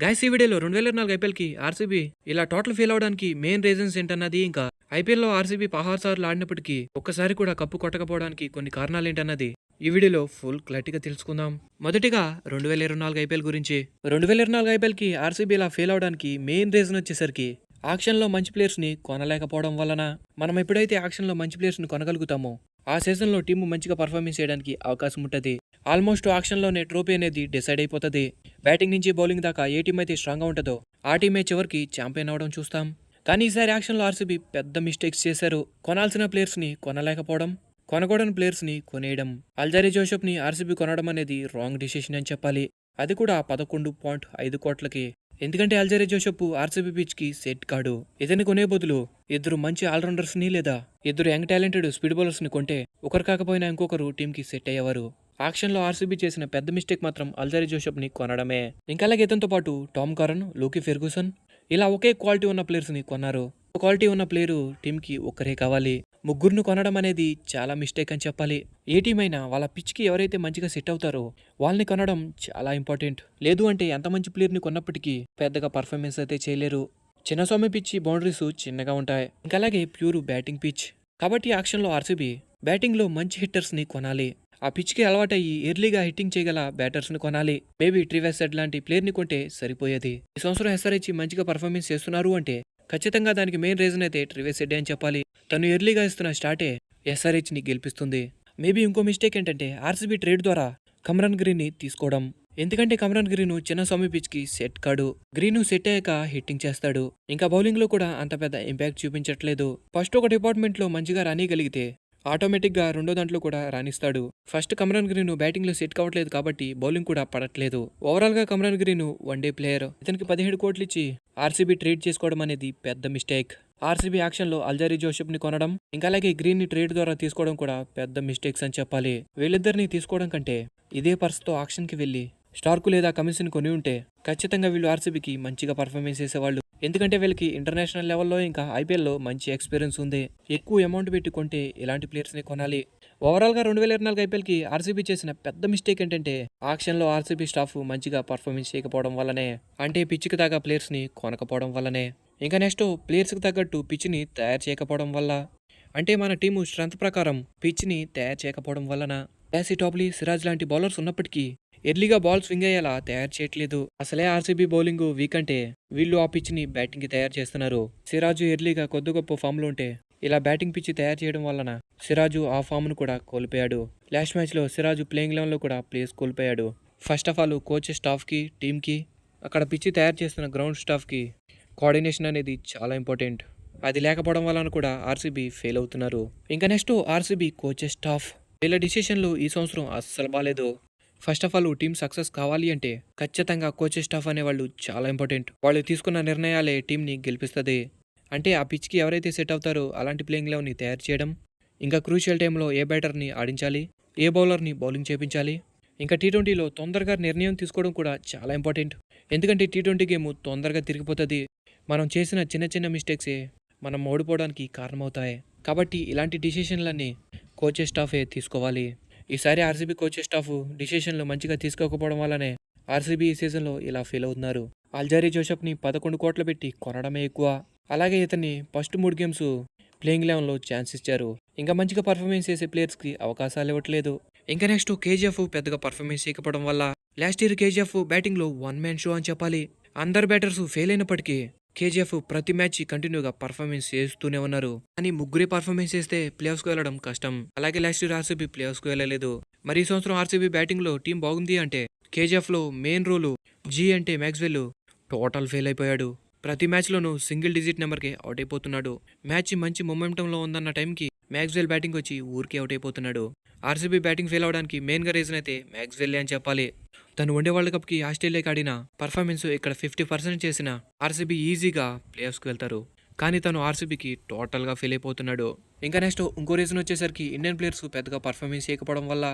Guys ఈ వీడియోలో 2024 ఐపీఎల్‌కి RCB ఇలా టోటల్ ఫెయిల్ అవ్వడానికి మెయిన్ రీజన్స్ ఏంటన్నది, ఇంకా ఐపీఎల్‌లో ఆర్సీబీ 16 సార్లు ఆడినప్పటికీ ఒక్కసారి కూడా కప్పు కొట్టకపోవడానికి కొన్ని కారణాలేంటన్నది ఈ వీడియోలో ఫుల్ క్లారిటీగా తెలుసుకుందాం. మొదటిగా 2024 ఐపీఎల్ గురించి. 2024 ఐపీఎల్‌కి ఆర్సీబీ ఇలా ఫెయిల్ అవ్వడానికి మెయిన్ రీజన్ వచ్చేసరికి ఆక్షన్‌లో మంచి ప్లేయర్స్‌ని కొనలేకపోవడం వలన. మనం ఎప్పుడైతే ఆక్షన్‌లో మంచి ప్లేయర్స్‌ని కొనగలుగుతామో ఆ సీజన్‌లో టీము మంచిగా పర్ఫార్మెన్స్ చేయడానికి అవకాశం ఉంటది. ఆల్మోస్ట్ ఆక్షన్‌లోనే ట్రోఫీ అనేది డిసైడ్ అయిపోతది. బ్యాటింగ్ నుంచి బౌలింగ్ దాకా ఏ టీం అయితే స్ట్రాంగ్‌గా ఉంటదో ఆ టీమే చివరికి ఛాంపియన్ అవ్వడం చూస్తాం. కానీ ఈసారి యాక్షన్‌లో ఆర్సీబీ పెద్ద మిస్టేక్స్ చేశారు. కొనాల్సిన ప్లేయర్స్‌ని కొనలేకపోవడం, కొనకూడని ప్లేయర్స్‌ని కొనేయడం. అల్జారీ జోసెఫ్‌ని ఆర్సీబీ కొనడం అనేది రాంగ్ డిసిషన్ అని చెప్పాలి. అది కూడా 11.5 కోట్లకి. ఎందుకంటే అల్జారీ జోసెఫ్ ఆర్సీబీ పిచ్‌కి సెట్ కాడు. ఇతన్ని కొనే బదులు ఇద్దరు మంచి ఆల్రౌండర్స్‌ని లేదా ఇద్దరు యంగ్ టాలెంటెడ్ స్పీడ్ బౌలర్స్‌ని కొంటే ఒకరు కాకపోయినా ఇంకొకరు టీంకి సెట్ అయ్యేవారు. ఆక్షన్‌లో ఆర్సీబీ చేసిన పెద్ద మిస్టేక్ మాత్రం అల్జారీ జోసెఫ్‌ని కొనడమే. ఇంకా అలాగే ఇతనితో పాటు టామ్ కరన్, లూకీ ఫెర్గూసన్ ఇలా ఒకే క్వాలిటీ ఉన్న ప్లేయర్స్‌ని కొన్నారు. క్వాలిటీ ఉన్న ప్లేయరు టీంకి ఒక్కరే కావాలి. ముగ్గురును కొనడం అనేది చాలా మిస్టేక్ అని చెప్పాలి. ఏ టీం అయినా వాళ్ళ పిచ్కి ఎవరైతే మంచిగా సెట్ అవుతారో వాళ్ళని కొనడం చాలా ఇంపార్టెంట్. లేదు అంటే ఎంత మంచి ప్లేయర్ని కొన్నప్పటికీ పెద్దగా పర్ఫార్మెన్స్ అయితే చేయలేరు. చిన్నస్వామి పిచ్ బౌండరీస్ చిన్నగా ఉంటాయి. ఇంకా అలాగే ప్యూర్ బ్యాటింగ్ పిచ్. కాబట్టి యాక్షన్లో ఆర్సీబీ బ్యాటింగ్లో మంచి హిట్టర్స్ని కొనాలి. ఆ పిచ్కి అలవాటయ్యి ఎర్లీగా హిట్టింగ్ చేయగల బ్యాటర్స్ని కొనాలి. మేబీ ట్రివెస్ సెడ్ లాంటి ప్లేయర్ని కొంటే సరిపోయేది. ఈ సంవత్సరం ఎస్ఆర్హెచ్ మంచిగా పర్ఫార్మెన్స్ చేస్తున్నారు అంటే ఖచ్చితంగా దానికి మెయిన్ రీజన్ అయితే ట్రివెస్ సెడ్ అని చెప్పాలి. తను ఎర్లీగా ఇస్తున్న స్టార్టే ఎస్ఆర్హెచ్ని గెలిపిస్తుంది. మేబీ ఇంకో మిస్టేక్ ఏంటంటే ఆర్సీబీ ట్రేడ్ ద్వారా కమ్రాన్ గ్రీన్ని తీసుకోవడం. ఎందుకంటే కమ్రాన్ గ్రీను చిన్నస్వామి పిచ్కి సెట్ కాడు. గ్రీను సెట్ అయ్యాక హిట్టింగ్ చేస్తాడు. ఇంకా బౌలింగ్ లో కూడా అంత పెద్ద ఇంపాక్ట్ చూపించట్లేదు. ఫస్ట్ ఒక డిపార్ట్మెంట్ లో మంచిగా రానిగలిగితే ఆటోమేటిక్ గా రెండో దాంట్లో కూడా రాణిస్తాడు. ఫస్ట్ కమ్రాన్ గ్రీన్ బ్యాటింగ్ లో సెట్ కావట్లేదు కాబట్టి బౌలింగ్ కూడా పడట్లేదు. ఓవరాల్ గా కమ్రాన్ గ్రీన్ వన్డే ప్లేయర్. ఇతనికి 17 కోట్లు ఇచ్చి ఆర్సీబీ ట్రేడ్ చేసుకోవడం అనేది పెద్ద మిస్టేక్. ఆర్సీబీ యాక్షన్ లో అల్జారీ జోసెఫ్ ని కొనడం, ఇంకా అలాగే గ్రీన్ ని ట్రేడ్ ద్వారా తీసుకోవడం కూడా పెద్ద మిస్టేక్స్ అని చెప్పాలి. వీళ్ళిద్దరిని తీసుకోవడం కంటే ఇదే పర్స్తో ఆక్షన్ కి వెళ్లి స్టార్కు లేదా కమిషన్ కొని ఉంటే ఖచ్చితంగా వీళ్ళు ఆర్సీబీకి మంచిగా పర్ఫార్మెన్స్ చేసేవాళ్ళు. ఎందుకంటే వీళ్ళకి ఇంటర్నేషనల్ లెవెల్లో ఇంకా ఐపీఎల్లో మంచి ఎక్స్పీరియన్స్ ఉంది. ఎక్కువ అమౌంట్ పెట్టి కొంటే ఇలాంటి ప్లేయర్స్ని కొనాలి. ఓవరాల్గా 2024 ఐపీఎల్కి ఆర్సీబీ చేసిన పెద్ద మిస్టేక్ ఏంటంటే ఆక్షన్లో ఆర్సీబీ స్టాఫ్ మంచిగా పర్ఫార్మెన్స్ చేయకపోవడం వల్లనే. అంటే పిచ్కి తగ్గ ప్లేయర్స్ని కొనకపోవడం వల్లనే. ఇంకా నెక్స్ట్ ప్లేయర్స్కి తగ్గట్టు పిచ్ని తయారు చేయకపోవడం వల్ల. అంటే మన టీము స్ట్రెంత్ ప్రకారం పిచ్ని తయారు చేయకపోవడం వలన. యాసీ టాప్లీ, సిరాజ్ లాంటి బౌలర్స్ ఉన్నప్పటికీ ఎర్లీగా బాల్ స్వింగ్ అయ్యేలా తయారు చేయట్లేదు. అసలే ఆర్సీబీ బౌలింగ్ వీక్ అంటే వీళ్ళు ఆ పిచ్ ని బ్యాటింగ్ కి తయారు చేస్తున్నారు. సిరాజు ఎర్లీగా కొద్ది గొప్ప ఫామ్ లో ఉంటే ఇలా బ్యాటింగ్ పిచ్ తయారు చేయడం వలన సిరాజు ఆ ఫామ్ ను కూడా కోల్పోయాడు. లాస్ట్ మ్యాచ్ లో సిరాజు ప్లేయింగ్ లెవెన్ లో కూడా ప్లేస్ కోల్పోయాడు. First of all coach staff కి, టీమ్ కి, అక్కడ పిచ్ తయారు చేస్తున్న గ్రౌండ్ స్టాఫ్ కి కోఆర్డినేషన్ అనేది చాలా ఇంపార్టెంట్. అది లేకపోవడం వలన కూడా ఆర్సీబీ ఫెయిల్ అవుతున్నారు. ఇంకా నెక్స్ట్ ఆర్సీబీ కోచ్ స్టాఫ్. వీళ్ళ డిసిషన్లు ఈ సంవత్సరం అస్సలు బాగాలేదు. First of all team success కావాలి అంటే ఖచ్చితంగా కోచింగ్ స్టాఫ్ అనేవాళ్ళు చాలా ఇంపార్టెంట్. వాళ్ళు తీసుకున్న నిర్ణయాలే టీంని గెలిపిస్తుంది. అంటే ఆ పిచ్కి ఎవరైతే సెట్ అవుతారో అలాంటి ప్లేయింగ్ లెవెన్ని తయారు చేయడం, ఇంకా క్రూషియల్ టైంలో ఏ బ్యాటర్ని ఆడించాలి, ఏ బౌలర్ని బౌలింగ్ చేయించాలి, ఇంకా టీ20లో తొందరగా నిర్ణయం తీసుకోవడం కూడా చాలా ఇంపార్టెంట్. ఎందుకంటే టీ20 గేమ్ తొందరగా తిరిగిపోతుంది. మనం చేసిన చిన్న చిన్న మిస్టేక్సే మనం ఓడిపోవడానికి కారణమవుతాయి. కాబట్టి ఇలాంటి డిసిషన్లన్నీ కోచింగ్ స్టాఫే తీసుకోవాలి. ఈసారి ఆర్సీబీ కోచ్ స్టాఫ్ డిసిషన్లు మంచిగా తీసుకోకపోవడం వల్లనే ఆర్సీబీ ఈ సీజన్లో ఇలా ఫెయిల్ అవుతున్నారు. అల్జారీ జోసెఫ్ని 11 కోట్లు పెట్టి కొనడమే ఎక్కువ. అలాగే ఇతన్ని ఫస్ట్ 3 గేమ్స్ ప్లేయింగ్ లెవెన్లో ఛాన్స్ ఇచ్చారు. ఇంకా మంచిగా పర్ఫార్మెన్స్ చేసే ప్లేయర్స్కి అవకాశాలు ఇవ్వట్లేదు. ఇంకా నెక్స్ట్ కేజీఎఫ్ పెద్దగా పర్ఫార్మెన్స్ చేయకపోవడం వల్ల లాస్ట్ ఇయర్ కేజీఎఫ్ బ్యాటింగ్లో వన్ మ్యాన్ షో అని చెప్పాలి. అందరు బ్యాటర్స్ ఫెయిల్ అయినప్పటికీ కేజీఎఫ్ ప్రతి మ్యాచ్ కంటిన్యూగా పర్ఫార్మెన్స్ చేస్తూనే ఉన్నారు. కానీ ముగ్గురే పర్ఫార్మెన్స్ చేస్తే ప్లేఆఫ్స్కి వెళ్ళడం కష్టం. అలాగే లాస్ట్ ఇయర్ ఆర్సీబీ ప్లేఆఫ్స్కి వెళ్ళలేదు. మరి ఈ సంవత్సరం ఆర్సీబీ బ్యాటింగ్ లో టీం బాగుంది అంటే కేజీఎఫ్ లో మెయిన్ రోలు జీ అంటే మ్యాక్స్వెల్ టోటల్ ఫెయిల్ అయిపోయాడు. ప్రతి మ్యాచ్లోనూ సింగిల్ డిజిట్ నెంబర్కి అవుట్ అయిపోతున్నాడు. మ్యాచ్ మంచి మొమెంటంలో ఉందన్న టైంకి మ్యాక్స్వెల్ బ్యాటింగ్ వచ్చి ఊరికే అవుట్ అయిపోతున్నాడు. ఆర్సీబీ బ్యాటింగ్ ఫెయిల్ అవడానికి మెయిన్గా రీజన్ అయితే మ్యాక్స్వెల్ అని చెప్పాలి. తను వన్డే వరల్డ్ కప్కి ఆస్ట్రేలియాకి ఆడిన పర్ఫార్మెన్స్ ఇక్కడ 50% చేసిన ఆర్సీబీ ఈజీగా ప్లేఆఫ్స్కి వెళ్తారు. కానీ తను ఆర్సీబీకి టోటల్గా ఫెయిల్ అయిపోతున్నాడు. ఇంకా నెక్స్ట్ ఇంకో రీజన్ వచ్చేసరికి ఇండియన్ ప్లేయర్స్ పెద్దగా పర్ఫార్మెన్స్ చేయకపోవడం వల్ల.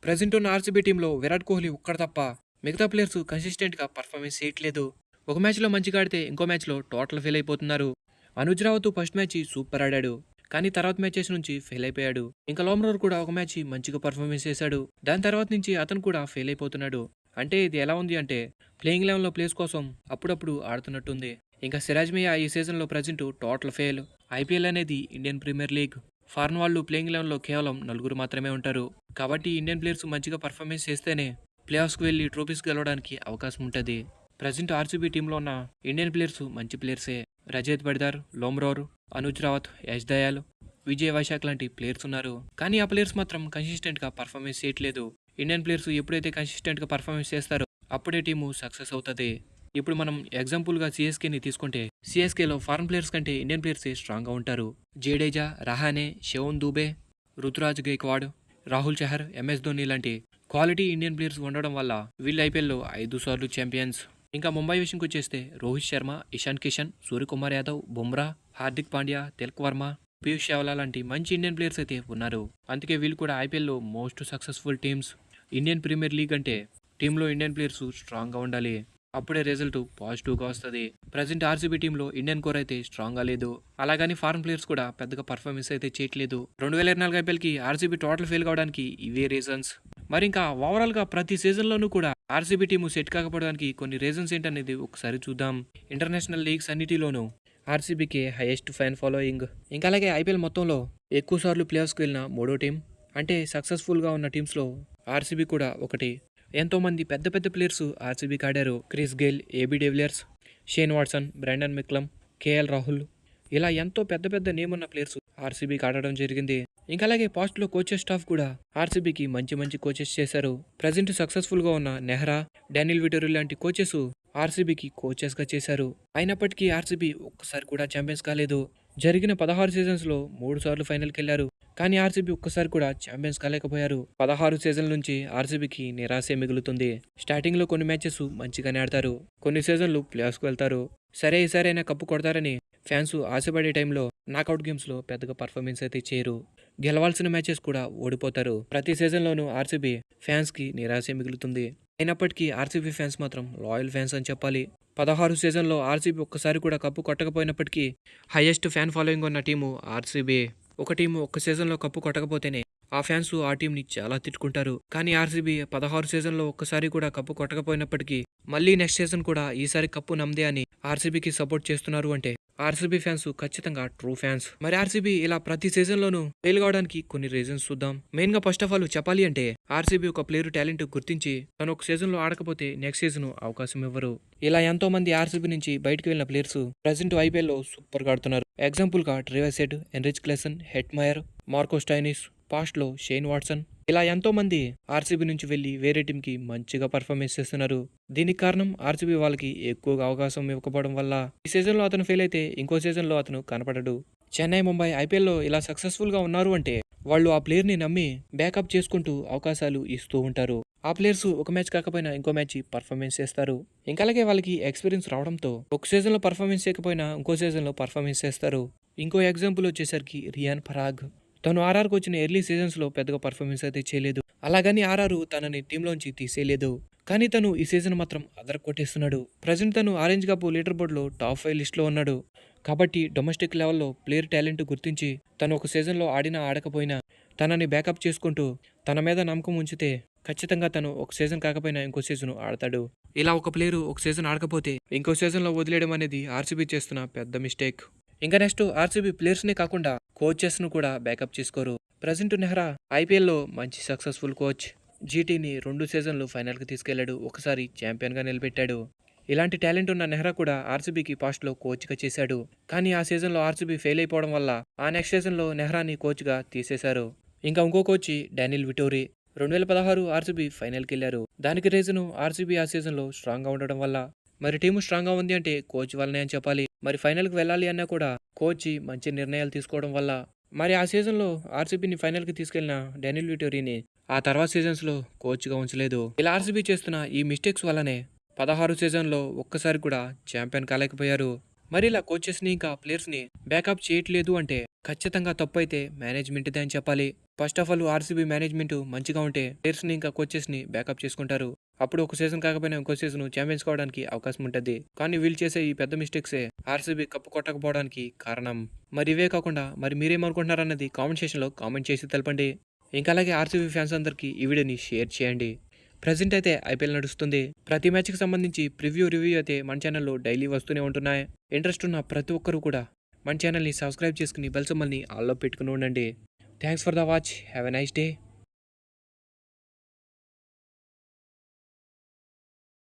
ప్రజెంట్ ఉన్న ఆర్సీబీ టీంలో విరాట్ కోహ్లీ ఒక్కడ తప్ప మిగతా ప్లేయర్స్ కన్సిస్టెంట్గా పర్ఫార్మెన్స్ చేయట్లేదు. ఒక మ్యాచ్లో మంచిగా ఆడితే ఇంకో మ్యాచ్లో టోటల్ ఫెయిల్ అయిపోతున్నారు. Anuj Rawat first match super ఆడాడు, కానీ తర్వాత మ్యాచెస్ నుంచి ఫెయిల్ అయిపోయాడు. ఇంకా లోమ్రోర్ కూడా ఒక మ్యాచ్ మంచిగా పర్ఫార్మెన్స్ చేశాడు. దాని తర్వాత నుంచి అతను కూడా ఫెయిల్ అయిపోతున్నాడు. అంటే ఇది ఎలా ఉంది అంటే ప్లేయింగ్ లెవెన్‌లో ప్లేస్ కోసం అప్పుడప్పుడు ఆడుతున్నట్టుంది. ఇంకా సిరాజ్ మియా ఈ సీజన్‌లో ప్రెజెంట్ టోటల్ ఫెయిల్. ఐపీఎల్ అనేది ఇండియన్ ప్రీమియర్ లీగ్. ఫారెన్ వాళ్ళు ప్లేయింగ్ లెవెన్‌లో కేవలం నలుగురు మాత్రమే ఉంటారు. కాబట్టి ఇండియన్ ప్లేయర్స్ మంచిగా పర్ఫార్మెన్స్ చేస్తేనే ప్లే ఆఫ్స్‌కి వెళ్లి ట్రోఫీస్ గెలవడానికి అవకాశం ఉంటది. ప్రెజెంట్ ఆర్సీబీ టీంలో ఉన్న ఇండియన్ ప్లేయర్స్ మంచి ప్లేయర్సే. రజత్ పడిదార్, లోమ్రోర్, అనుజ్ రావత్, యష్ దయాల్, విజయ్ వైశాఖ్ లాంటి ప్లేయర్స్ ఉన్నారు. కానీ ఆ ప్లేయర్స్ మాత్రం కన్సిస్టెంట్‌గా పర్ఫార్మెన్స్ చేయట్లేదు. ఇండియన్ ప్లేయర్స్ ఎప్పుడైతే కన్సిస్టెంట్‌గా పర్ఫార్మెన్స్ చేస్తారో అప్పుడే టీము సక్సెస్ అవుతది. ఇప్పుడు మనం ఎగ్జాంపుల్‌గా సీఎస్కేని తీసుకుంటే సీఎస్కేలో ఫారెన్ ప్లేయర్స్ కంటే ఇండియన్ ప్లేయర్సే స్ట్రాంగ్‌గా ఉంటారు. జడేజా, రహానే, శివన్ దూబే, రుతురాజ్ గైక్వాడ్, రాహుల్ చహర్, ఎంఎస్ ధోని లాంటి క్వాలిటీ ఇండియన్ ప్లేయర్స్ ఉండడం వల్ల వీళ్ళు ఐపీఎల్‌లో 5 సార్లు ఛాంపియన్స్. ఇంకా ముంబై విషయంకి వచ్చేస్తే రోహిత్ శర్మ, ఇషాన్ కిషన్, సూర్యకుమార్ యాదవ్, బుమ్రా, హార్దిక్ పాండ్యా, తిలక్ వర్మ, పీయూష్ చావ్లా లాంటి మంచి ఇండియన్ ప్లేయర్స్ అయితే ఉన్నారు. అందుకే వీళ్ళు కూడా ఐపీఎల్‌లో most successful teams. Indian Premier League అంటే టీంలో ఇండియన్ ప్లేయర్స్ స్ట్రాంగ్‌గా ఉండాలి. అప్పుడే రిజల్ట్ పాజిటివ్‌గా వస్తది. ప్రెజెంట్ ఆర్సీబీ టీంలో ఇండియన్ కోర్ అయితే స్ట్రాంగ్‌గా లేదు. అలాగని ఫారెన్ ప్లేయర్స్ కూడా పెద్దగా పర్ఫార్మెన్స్ అయితే చేయట్లేదు. 2024 ఐపీఎల్‌కి ఆర్సీబీ టోటల్ ఫెయిల్ కావడానికి ఇవే రీజన్స్. మరి ఇంకా ఓవరాల్‌గా ప్రతి సీజన్‌లోనూ కూడా ఆర్సీబీ టీము సెట్ కాకపోవడానికి కొన్ని రీజన్స్ ఏంటనేది ఒకసారి చూద్దాం. ఇంటర్నేషనల్ లీగ్స్ అన్నిటిలోనూ ఆర్సీబీకి హైయెస్ట్ ఫ్యాన్ ఫాలోయింగ్. ఇంకా అలాగే ఐపీఎల్ మొత్తంలో ఎక్కువ సార్లు ప్లే ఆఫ్స్‌కి వెళ్ళిన మూడో టీం. అంటే సక్సెస్ఫుల్‌గా ఉన్న టీమ్స్‌లో ఆర్సీబీ కూడా ఒకటి. ఎంతోమంది పెద్ద పెద్ద ప్లేయర్స్ ఆర్సీబీకి ఆడారు. Chris Gayle, AB de Villiers, Shane Watson, Brandon McCullum, KL Rahul ఇలా ఎంతో పెద్ద పెద్ద నేమ్ ఉన్న ప్లేయర్స్ ఆర్సీబీకి ఆడడం జరిగింది. ఇంకా అలాగే పాస్ట్లో కోచెస్ స్టాఫ్ కూడా ఆర్సీబీకి మంచి మంచి కోచెస్ చేశారు. ప్రజెంట్ సక్సెస్ఫుల్గా ఉన్న నెహ్రా, డానియల్ విటోరి లాంటి కోచెస్ ఆర్సీబీకి కోచెస్గా చేశారు. అయినప్పటికీ ఆర్సీబీ ఒక్కసారి కూడా ఛాంపియన్స్ కాలేదు. జరిగిన 16 సీజన్స్లో 3 సార్లు ఫైనల్కి వెళ్లారు. కానీ ఆర్సీబీ ఒక్కసారి కూడా ఛాంపియన్స్ కాలేకపోయారు. 16 సీజన్ల నుంచి ఆర్సీబీకి నిరాశే మిగులుతుంది. స్టార్టింగ్లో కొన్ని మ్యాచెస్ మంచిగానే ఆడతారు. కొన్ని సీజన్లు ప్లే ఆఫ్స్కి వెళ్తారు. సరే ఈసారైనా కప్పు కొడతారని ఫ్యాన్స్ ఆశపడే టైంలో నాకౌట్ గేమ్స్లో పెద్దగా పర్ఫార్మెన్స్ అయితే చేయరు. గెలవాల్సిన మ్యాచెస్ కూడా ఓడిపోతారు. ప్రతి సీజన్లోనూ ఆర్సీబీ ఫ్యాన్స్కి నిరాశే మిగులుతుంది. అయినప్పటికీ ఆర్సీబీ ఫ్యాన్స్ మాత్రం లాయల్ ఫ్యాన్స్ అని చెప్పాలి. 16 సీజన్లో ఆర్సీబీ ఒక్కసారి కూడా కప్పు కొట్టకపోయినప్పటికీ హైయెస్ట్ ఫ్యాన్ ఫాలోయింగ్ ఉన్న టీము ఆర్సీబీ. ఒక టీము ఒక్క సీజన్లో కప్పు కొట్టకపోతేనే ఆ ఫ్యాన్స్ ఆ టీంని చాలా తిట్టుకుంటారు. కానీ ఆర్సీబీ 16 సీజన్లో ఒక్కసారి కూడా కప్పు కొట్టకపోయినప్పటికీ మళ్ళీ నెక్స్ట్ సీజన్ కూడా ఈసారి కప్పు నమ్మదే అని ఆర్సీబీకి సపోర్ట్ చేస్తున్నారు అంటే ఆర్సీబీ ఫ్యాన్స్ ఖచ్చితంగా ట్రూ ఫ్యాన్స్. మరి ఆర్సీబీ ఇలా ప్రతి సీజన్లోనూ ఫెయిల్ కావడానికి కొన్ని రీజన్స్ చూద్దాం. మెయిన్ గా ఫస్ట్ ఆఫ్ ఆల్ చెప్పాలి అంటే ఆర్సీబీ ఒక ప్లేయర్ టాలెంట్ గుర్తించి తను ఒక సీజన్లో ఆడకపోతే నెక్స్ట్ సీజన్ అవకాశం ఇవ్వరు. ఇలా ఎంతో మంది ఆర్సీబీ నుంచి బయటకు వెళ్లిన ప్లేయర్స్ ప్రెసెంట్ ఐపీఎల్లో సూపర్ గా ఆడుతున్నారు. ఎగ్జాంపుల్ గా Travis Head, Heinrich Klaasen, Hetmyer, Marco Stoinis, past లో షేన్ వాట్సన్ ఇలా ఎంతో మంది ఆర్సీబీ నుంచి వెళ్లి వేరే టీం కి మంచిగా పర్ఫార్మెన్స్ చేస్తున్నారు. దీనికి కారణం ఆర్సీబీ వాళ్ళకి ఎక్కువగా అవకాశం ఇవ్వకపోవడం వల్ల. ఈ సీజన్ లో అతను ఫెయిల్ అయితే ఇంకో సీజన్ లో అతను కనపడడు. చెన్నై, ముంబై ఐపీఎల్లో ఇలా సక్సెస్ఫుల్ గా ఉన్నారు అంటే వాళ్ళు ఆ ప్లేయర్ ని నమ్మి బ్యాకప్ చేసుకుంటూ అవకాశాలు ఇస్తూ ఉంటారు. ఆ ప్లేయర్స్ ఒక మ్యాచ్ కాకపోయినా ఇంకో మ్యాచ్ పర్ఫార్మెన్స్ చేస్తారు. ఇంకా అలాగే వాళ్ళకి ఎక్స్పీరియన్స్ రావడంతో ఒక సీజన్ లో పర్ఫార్మెన్స్ చేయకపోయినా ఇంకో సీజన్ లో పర్ఫార్మెన్స్ చేస్తారు. ఇంకో ఎగ్జాంపుల్ వచ్చేసరికి రియాన్ పరాగ్. తను ఆర్ఆర్కి వచ్చిన ఎర్లీ సీజన్స్లో పెద్దగా పర్ఫార్మెన్స్ అయితే చేయలేదు. అలాగని ఆర్ఆర్ తనని టీంలోంచి తీసేయలేదు. కానీ తను ఈ సీజన్ మాత్రం అదర కొట్టేస్తున్నాడు. ప్రజెంట్ తను ఆరెంజ్ కప్ లీడర్ బోర్డులో టాప్ 5 లిస్ట్లో ఉన్నాడు. కాబట్టి డొమెస్టిక్ లెవెల్లో ప్లేయర్ టాలెంట్ గుర్తించి తను ఒక సీజన్లో ఆడినా ఆడకపోయినా తనని బ్యాకప్ చేసుకుంటూ తన మీద నమ్మకం ఉంచితే ఖచ్చితంగా తను ఒక సీజన్ కాకపోయినా ఇంకో సీజన్ ఆడతాడు. ఇలా ఒక ప్లేయర్ ఒక సీజన్ ఆడకపోతే ఇంకో సీజన్లో వదిలేయడం అనేది ఆర్సీబీ చేస్తున్న పెద్ద మిస్టేక్. ఇంకా నెక్స్ట్ ఆర్సీబీ ప్లేయర్స్నే కాకుండా కోచెస్ను కూడా బ్యాకప్ చేసుకోరు. ప్రజెంట్ నెహ్రా ఐపీఎల్లో మంచి సక్సెస్ఫుల్ కోచ్. జీటీని 2 సీజన్లు ఫైనల్కి తీసుకెళ్లాడు. ఒకసారి ఛాంపియన్గా నిలబెట్టాడు. ఇలాంటి టాలెంట్ ఉన్న నెహ్రా కూడా ఆర్సీబీకి పాస్ట్లో కోచ్గా చేశాడు. కానీ ఆ సీజన్లో ఆర్సీబీ ఫెయిల్ అయిపోవడం వల్ల ఆ నెక్స్ట్ సీజన్లో నెహ్రాని కోచ్గా తీసేశారు. ఇంకా ఇంకో కోచ్ డానియల్ విటోరి. 2016 ఆర్సీబీ ఫైనల్కి వెళ్లారు. దానికి రీజను ఆర్సీబీ ఆ సీజన్లో స్ట్రాంగ్గా ఉండడం వల్ల. మరి టీము స్ట్రాంగ్గా ఉంది అంటే కోచ్ వల్లనే అని చెప్పాలి. మరి ఫైనల్కి వెళ్ళాలి అన్నా కూడా కోచ్ మంచి నిర్ణయాలు తీసుకోవడం వల్ల. మరి ఆ సీజన్లో ఆర్సీబీని ఫైనల్కి తీసుకెళ్లిన డానియల్ విటోరీని ఆ తర్వాత సీజన్స్లో కోచ్గా ఉంచలేదు. ఇలా ఆర్సీబీ చేస్తున్న ఈ మిస్టేక్స్ వల్లనే 16 సీజన్లో ఒక్కసారి కూడా ఛాంపియన్ కాలేకపోయారు. మరి ఇలా కోచెస్ని ఇంకా ప్లేయర్స్ని బ్యాకప్ చేయట్లేదు అంటే ఖచ్చితంగా తప్పు అయితే మేనేజ్మెంట్దే అని చెప్పాలి. First of all RCB management మంచిగా ఉంటే ప్లేయర్స్ని ఇంకా కోచెస్ని బ్యాకప్ చేసుకుంటారు. అప్పుడు ఒక సీజన్ కాకపోయినా ఇంకో సీజన్ ఛాంపియన్స్ కావడానికి అవకాశం ఉంటుంది. కానీ వీళ్ళు చేసే ఈ పెద్ద మిస్టేక్సే ఆర్సీబీ కప్పు కొట్టకపోవడానికి కారణం. మరి ఇవే కాకుండా మరి మీరేమనుకుంటున్నారన్నది కామెంట్ సెక్షన్లో కామెంట్ చేసి తెలపండి. ఇంకా అలాగే ఆర్సీబీ ఫ్యాన్స్ అందరికీ ఈ వీడియోని షేర్ చేయండి. ప్రెజెంట్ అయితే ఐపీఎల్ నడుస్తుంది. ప్రతి మ్యాచ్కి సంబంధించి రివ్యూ అయితే మన ఛానల్లో డైలీ వస్తూనే ఉంటున్నాయి. ఇంట్రెస్ట్ ఉన్న ప్రతి ఒక్కరూ కూడా మన ఛానల్ని సబ్స్క్రైబ్ చేసుకుని బెల్ సింబల్ని ఆల్లో పెట్టుకుని ఉండండి. Thanks for the watch. Have a nice day.